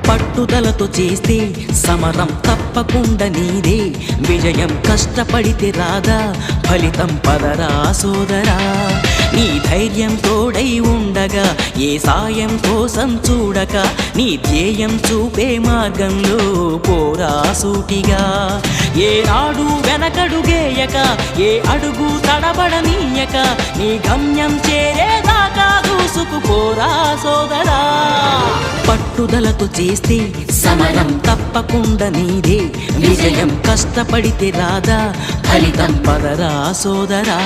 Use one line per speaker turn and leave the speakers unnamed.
పట్టుదలతో చేస్తే సమరం తప్పకుండా నీదే, విజయం కష్టపడితే రాదా ఫలితం పదరా సోదరా. నీ ధైర్యం తోడై ఉండగా ఏ సాయం కోసం చూడక, నీ ధ్యేయం చూపే మార్గంలో పోరా సూటిగా. ఏ నాడు వెనకడుగేయక, ఏ అడుగు తడబడనీయక, నీ గమ్యం చేరేదాకా దూసుకుపోరా సోదరా. పట్టుదలతో చేస్తే సమరం తప్పకుండా నీదే, విజయం కష్టపడితే రాదా ఫలితం పదరా సోదరా.